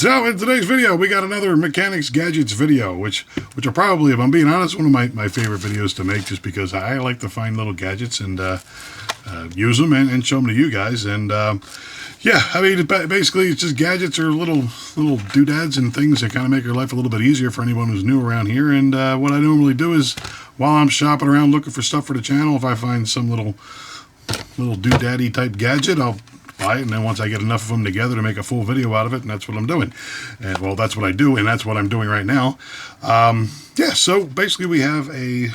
So in today's video, we got another mechanics gadgets video, which are probably, if I'm being honest, one of my favorite videos to make, just because I like to find little gadgets and use them and show them to you guys. And yeah, I mean, basically it's just gadgets or little doodads and things that kind of make your life a little bit easier for anyone who's new around here. And what I normally do is, while I'm shopping around looking for stuff for the channel, if I find some little doodaddy type gadget, I'll buy it, and then once I get enough of them together to make a full video out of it, and that's what I'm doing. And well, that's what I do, and that's what I'm doing right now. Yeah, so basically we have a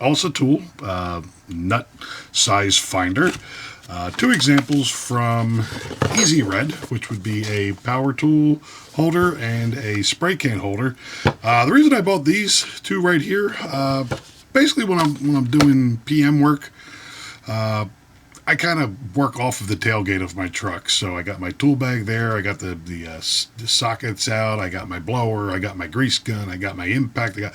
Olsa tool nut size finder. Two examples from EZRED, which would be a power tool holder and a spray can holder. The reason I bought these two right here, basically when I'm doing PM work, I kind of work off of the tailgate of my truck. So I got my tool bag there, I got the sockets out, I got my blower, I got my grease gun, I got my impact, I got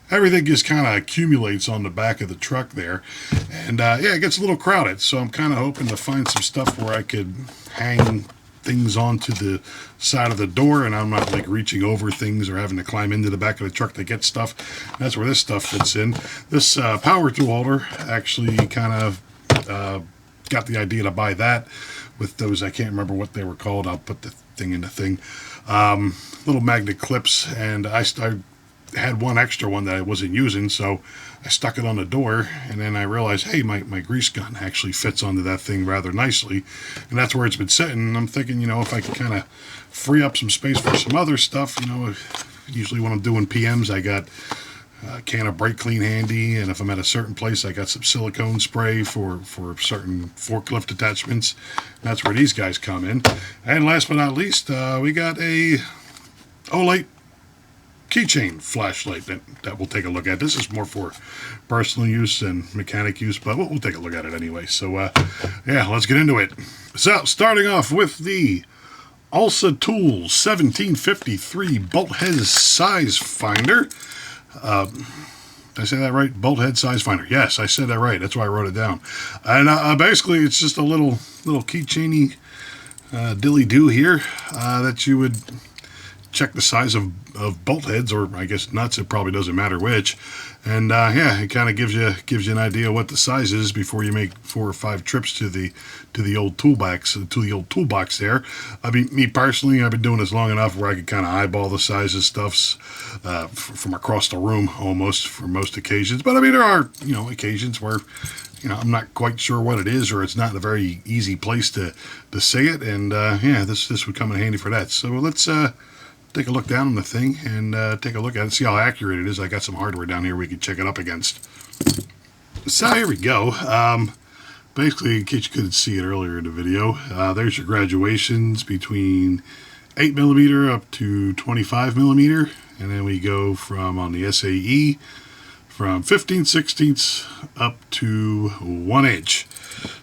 everything just kind of accumulates on the back of the truck there. And yeah, it gets a little crowded, so I'm kind of hoping to find some stuff where I could hang things onto the side of the door and I'm not like reaching over things or having to climb into the back of the truck to get stuff. And that's where this stuff fits in. This power tool holder actually kind of got the idea to buy that with those, I can't remember what they were called, I'll put the thing in the thing, little magnet clips, and I had one extra one that I wasn't using, so I stuck it on the door, and then I realized, hey, my grease gun actually fits onto that thing rather nicely, and that's where it's been sitting. And I'm thinking, you know, if I could kind of free up some space for some other stuff, you know, usually when I'm doing PMs, I got a can of brake clean handy, and if I'm at a certain place, I got some silicone spray for certain forklift attachments. That's where these guys come in. And last but not least, we got a OLight Keychain flashlight that we'll take a look at. This is more for personal use than mechanic use, but we'll take a look at it anyway. So yeah, let's get into it. So starting off with the Olsa Tools 1753 bolt head size finder. Did I say that right? Bolt head size finder. Yes, I said that right. That's why I wrote it down. And basically, it's just a little keychainy dilly-do here that you would check the size of bolt heads, or I guess nuts. It probably doesn't matter which. And yeah, it kind of gives you an idea what the size is before you make 4 or 5 trips to the old toolbox there. I mean, me personally, I've been doing this long enough where I could kind of eyeball the size of stuffs from across the room almost for most occasions. But I mean, there are, you know, occasions where, you know, I'm not quite sure what it is, or it's not a very easy place to say it. And yeah, this would come in handy for that. So let's take a look down on the thing and take a look at it, see how accurate it is. I got some hardware down here we can check it up against. So here we go. Basically, in case you couldn't see it earlier in the video, there's your graduations between 8mm up to 25mm, and then we go from, on the SAE, from 15/16 up to 1 inch.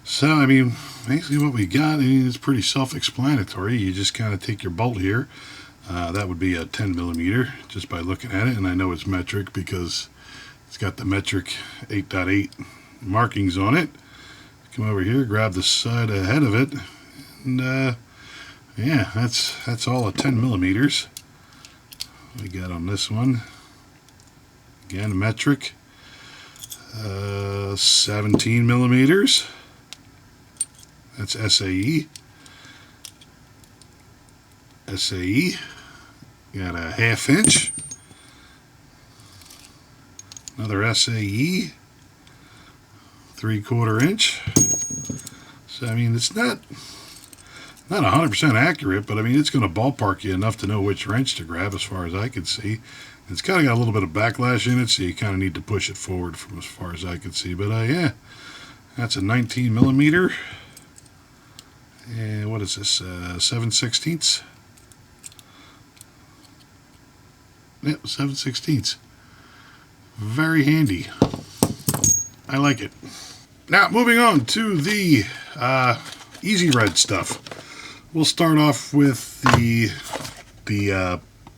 So I mean, basically what we got, I mean, it's pretty self-explanatory. You just kind of take your bolt here. That would be a 10mm just by looking at it, and I know it's metric because it's got the metric 8.8 markings on it. Come over here, grab the side ahead of it, and yeah, that's all at 10mm. We got on this one again, metric 17mm. That's SAE. Got a 1/2 inch. Another SAE. 3/4 inch. So I mean, it's not 100% accurate, but I mean, it's going to ballpark you enough to know which wrench to grab, as far as I can see. It's kind of got a little bit of backlash in it, so you kind of need to push it forward from as far as I can see. But yeah, that's a 19mm. And what is this? 7/16. Yep, 7/16. Very handy. I like it. Now, moving on to the EZRED stuff. We'll start off with the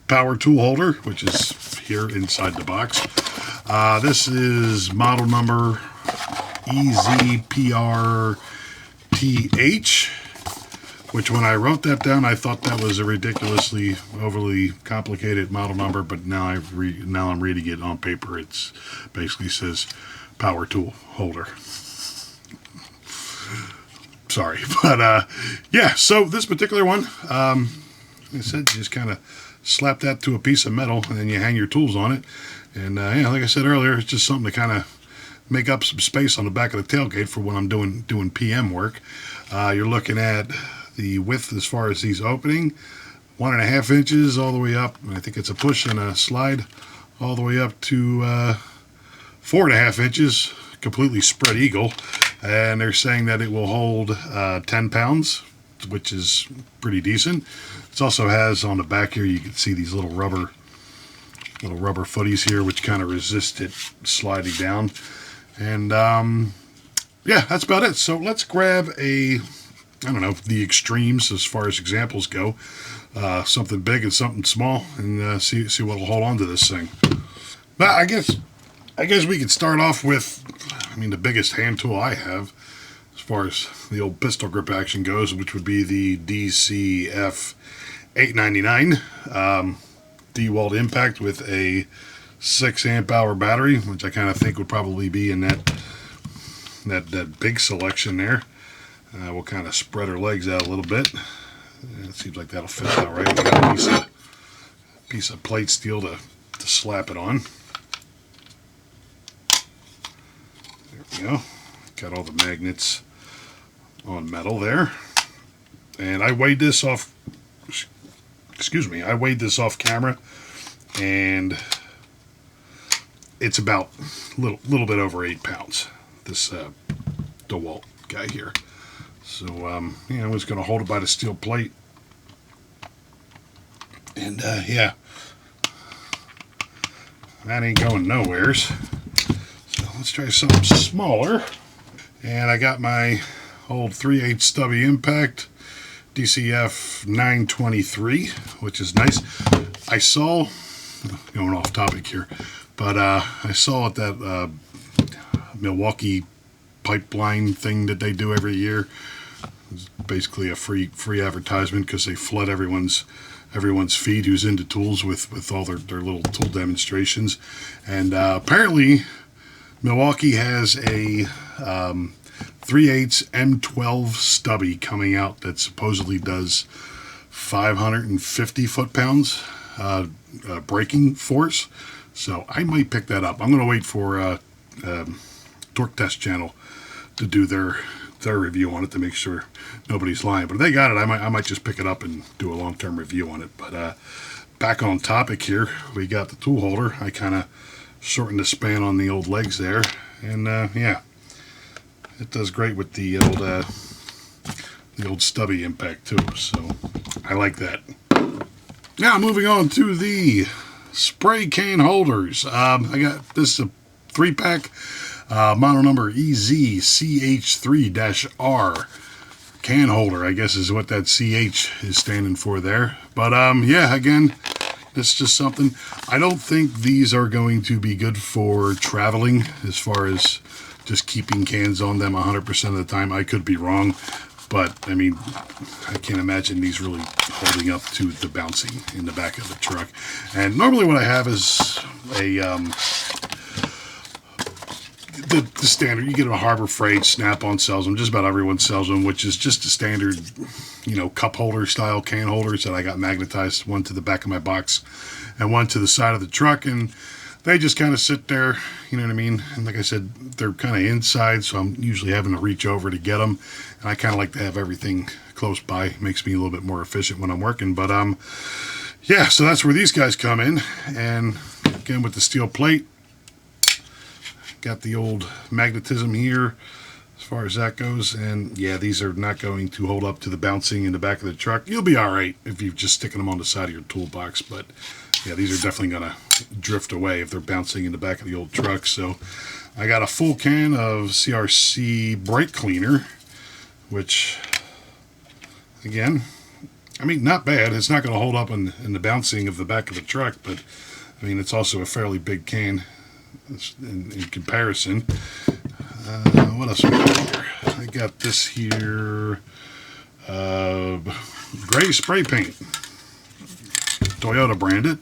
power tool holder, which is here inside the box. This is model number EZPRTH. which when I wrote that down, I thought that was a ridiculously overly complicated model number, but now I'm reading it on paper. It's basically says power tool holder. Sorry, but yeah. So this particular one, like I said, you just kind of slap that to a piece of metal, and then you hang your tools on it. And yeah, like I said earlier, it's just something to kind of make up some space on the back of the tailgate for when I'm doing PM work. You're looking at the width as far as these opening, 1.5 inches all the way up. I think it's a push and a slide all the way up to 4.5 inches, completely spread eagle. And they're saying that it will hold 10 pounds, which is pretty decent. It also has on the back here, you can see these little rubber footies here, which kind of resist it sliding down. And yeah, that's about it. So let's grab I don't know, the extremes as far as examples go. Something big and something small, and see what will hold on to this thing. But I guess we could start off with, I mean, the biggest hand tool I have as far as the old pistol grip action goes, which would be the DCF 899 DeWalt Impact with a 6 amp hour battery, which I kind of think would probably be in that big selection there. We'll kind of spread her legs out a little bit. It seems like that'll fit out right. We got a piece of plate steel to slap it on. There we go. Got all the magnets on metal there. And I weighed this off, I weighed this off camera, and it's about a little bit over 8 pounds, this DeWalt guy here. So yeah, I'm just going to hold it by the steel plate. And yeah, that ain't going nowheres. So let's try something smaller. And I got my old 3/8 stubby impact, DCF 923, which is nice. I saw, going off topic here, but I saw at that Milwaukee pipeline thing that they do every year. It's basically a free advertisement because they flood everyone's feed who's into tools with all their little tool demonstrations. And apparently Milwaukee has a 3/8 M12 stubby coming out that supposedly does 550 foot-pounds braking force. So I might pick that up. I'm going to wait for Torque Test Channel to do their review on it to make sure nobody's lying. But if they got it, I might just pick it up and do a long-term review on it. But back on topic here, we got the tool holder. I kind of shortened the span on the old legs there, and yeah, it does great with the old stubby impact too. So I like that. Now moving on to the spray can holders. I got this a 3-pack. Model number EZCH3-R can holder, I guess is what that CH is standing for there. But yeah, again, this is just something. I don't think these are going to be good for traveling as far as just keeping cans on them 100% of the time. I could be wrong, but I mean, I can't imagine these really holding up to the bouncing in the back of the truck. And normally what I have is a the standard. You get a Harbor Freight, Snap-on sells them, just about everyone sells them, which is just a standard, you know, cup holder style can holders that I got magnetized, one to the back of my box and one to the side of the truck, and they just kind of sit there, you know what I mean? And like I said, they're kind of inside, so I'm usually having to reach over to get them, and I kind of like to have everything close by. It makes me a little bit more efficient when I'm working. But yeah, so that's where these guys come in. And again, with the steel plate, got the old magnetism here as far as that goes. And yeah, these are not going to hold up to the bouncing in the back of the truck. You'll be all right if you're just sticking them on the side of your toolbox, but yeah, these are definitely going to drift away if they're bouncing in the back of the old truck. So I got a full can of CRC brake cleaner, which again, I mean, not bad. It's not going to hold up in the bouncing of the back of the truck, but I mean, it's also a fairly big can in comparison. What else we got here? I got this here, gray spray paint, Toyota branded.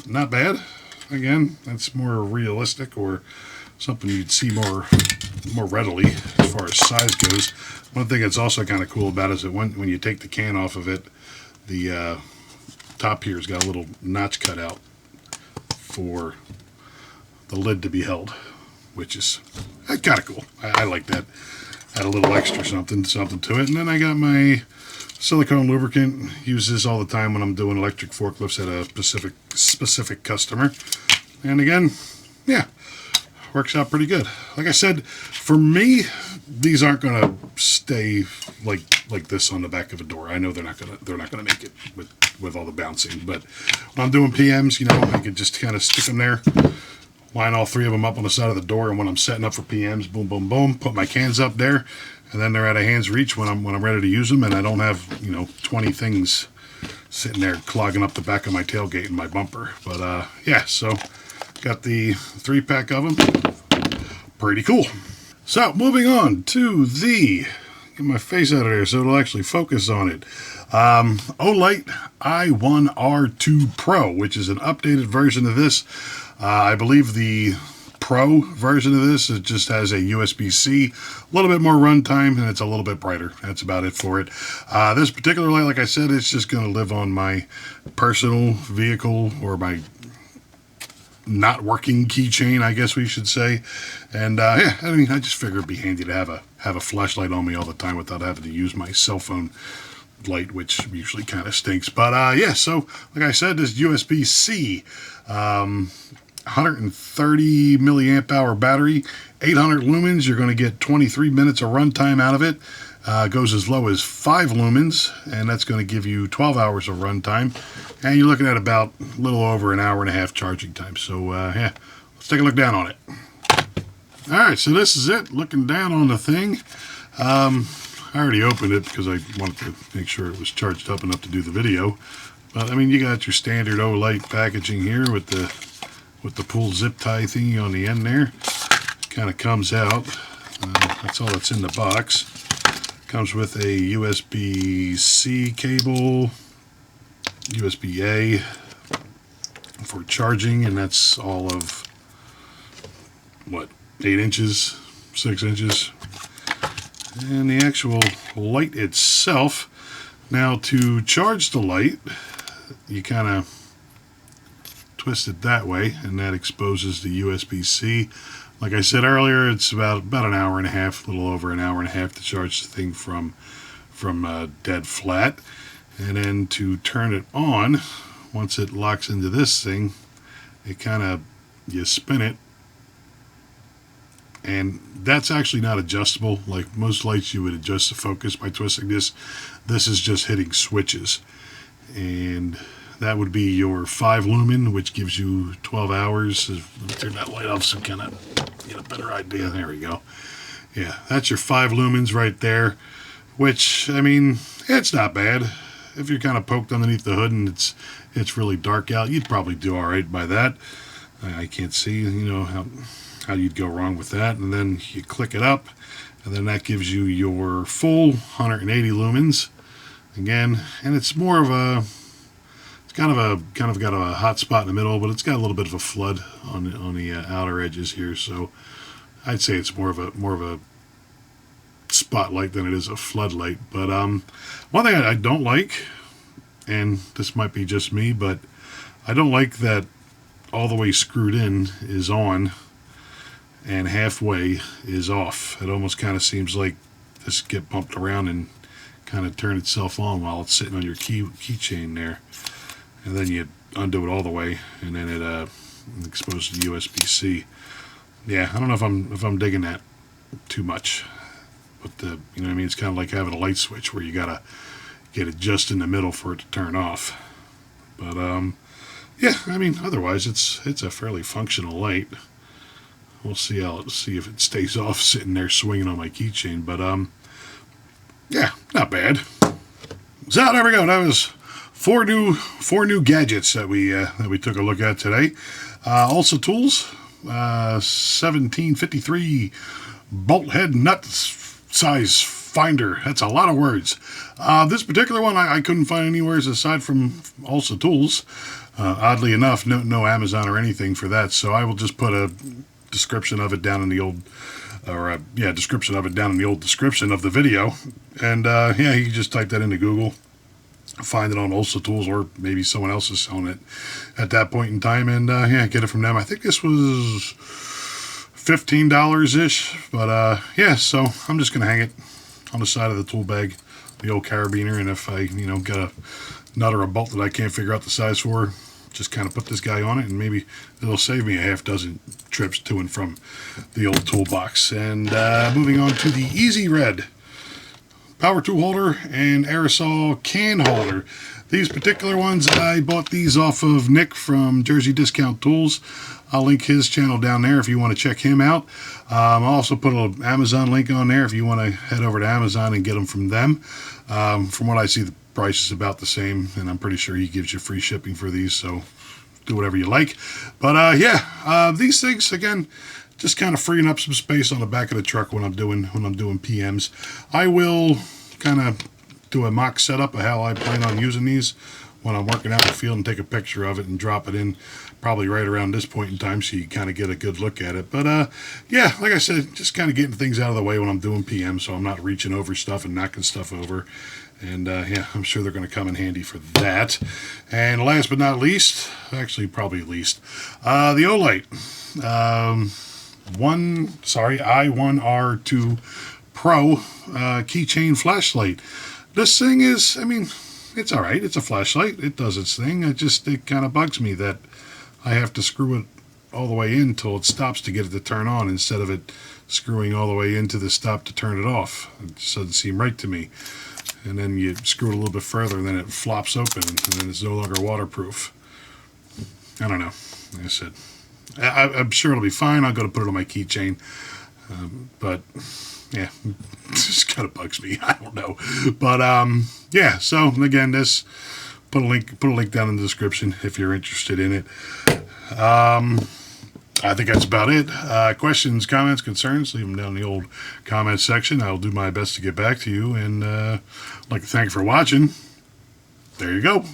Not bad. Again, that's more realistic or something you'd see more readily as far as size goes. One thing that's also kind of cool about it is that when you take the can off of it, the top here's got a little notch cut out for the lid to be held, which is kind of cool. I like that. Add a little extra something to it. And then I got my silicone lubricant. Use this all the time when I'm doing electric forklifts at a specific customer. And again, yeah, works out pretty good. Like I said, for me, these aren't going to stay like this on the back of a door. I know they're not gonna make it with all the bouncing. But when I'm doing PMs, you know, I could just kind of stick them there, line all three of them up on the side of the door, and when I'm setting up for PMs, boom, boom, boom, put my cans up there, and then they're at a hand's reach when I'm ready to use them, and I don't have, you know, 20 things sitting there clogging up the back of my tailgate and my bumper. But yeah, so got the 3-pack of them. Pretty cool. So moving on to the, get my face out of there so it'll actually focus on it. OLight i1R2 Pro, which is an updated version of this. I believe the Pro version of this, it just has a USB-C, a little bit more runtime, and it's a little bit brighter. That's about it for it. This particular light, like I said, it's just going to live on my personal vehicle or my not working keychain, I guess we should say. And yeah, I mean, I just figured it'd be handy to have a flashlight on me all the time without having to use my cell phone light, which usually kind of stinks. But yeah, so like I said, this USB-C, 130 milliamp hour battery, 800 lumens. You're going to get 23 minutes of runtime out of it. Goes as low as 5 lumens, and that's going to give you 12 hours of runtime. And you're looking at about a little over an hour and a half charging time. So yeah, let's take a look down on it. All right, so this is it. Looking down on the thing. I already opened it because I wanted to make sure it was charged up enough to do the video. But I mean, you got your standard OLight packaging here with the pull zip tie thingy on the end there. Kind of comes out. That's all that's in the box. Comes with a USB-C cable, USB-A for charging, and that's all of, what, 8 inches, 6 inches. And the actual light itself. Now, to charge the light, you kind of twist it that way, and that exposes the USB-C. Like I said earlier, it's about an hour and a half, a little over an hour and a half to charge the thing from dead flat. And then to turn it on, once it locks into this thing, it kind of, you spin it, and that's actually not adjustable. Like most lights, you would adjust the focus by twisting this. This is just hitting switches, and that would be your 5 lumen, which gives you 12 hours. Let me turn that light off so kind of get a better idea. There we go. Yeah, that's your 5 lumens right there, which, I mean, it's not bad. If you're kind of poked underneath the hood and it's really dark out, you'd probably do all right by that. I can't see, you know, how you'd go wrong with that. And then you click it up, and then that gives you your full 180 lumens again. And it's more of a, kind of got a hot spot in the middle, but it's got a little bit of a flood on the outer edges here. So I'd say it's more of a spotlight than it is a floodlight. But one thing I don't like, and this might be just me, but I don't like that all the way screwed in is on and halfway is off. It almost kind of seems like this get bumped around and kind of turn itself on while it's sitting on your keychain there. And then you undo it all the way, and then it exposes the USB-C. Yeah, I don't know if I'm digging that too much, but you know what I mean. It's kind of like having a light switch where you gotta get it just in the middle for it to turn off. But yeah, I mean, otherwise it's a fairly functional light. We'll see if it stays off sitting there swinging on my keychain. But yeah, not bad. So there we go. That was four new gadgets that we took a look at today. Olsa Tools, 1753 bolt head nut size finder. That's a lot of words. This particular one I couldn't find anywhere aside from Olsa Tools. Oddly enough, no Amazon or anything for that. So I will just put a description of it down in the old, description of it down in the old description of the video. And yeah, you can just type that into Google, find it on Olsa Tools, or maybe someone else is selling it at that point in time, and yeah, get it from them. I think this was $15-ish, but yeah, so I'm just gonna hang it on the side of the tool bag, the old carabiner, and if I get a nut or a bolt that I can't figure out the size for, just kind of put this guy on it, and maybe it'll save me a half dozen trips to and from the old toolbox. And moving on to the EZRED power tool holder and aerosol can holder. These particular ones, I bought these off of Nick from Jersey Discount Tools. I'll link his channel down there if you want to check him out. I'll also put an Amazon link on there if you want to head over to Amazon and get them from them. From what I see, the price is about the same, and I'm pretty sure he gives you free shipping for these, so do whatever you like. But yeah, these things, again, just kind of freeing up some space on the back of the truck when I'm doing PMs. I will kind of do a mock setup of how I plan on using these when I'm working out in the field, and take a picture of it and drop it in probably right around this point in time, so you kind of get a good look at it. But yeah, like I said, just kind of getting things out of the way when I'm doing PM, so I'm not reaching over stuff and knocking stuff over. And yeah, I'm sure they're going to come in handy for that. And last but not least, actually probably least, the OLight i1R2 Pro Keychain flashlight. This thing is, I mean, it's all right. It's a flashlight. It does its thing. It kind of bugs me that I have to screw it all the way in until it stops to get it to turn on, instead of it screwing all the way into the stop to turn it off. It just doesn't seem right to me. And then you screw it a little bit further, and then it flops open, and then it's no longer waterproof. I don't know. Like I said, I'm sure it'll be fine. I'll go to put it on my keychain. But yeah, it just kind of bugs me. I don't know. But yeah, so again, this, put a link down in the description if you're interested in it. I think that's about it. Questions, comments, concerns, leave them down in the old comments section. I'll do my best to get back to you, and I'd like to thank you for watching. There you go.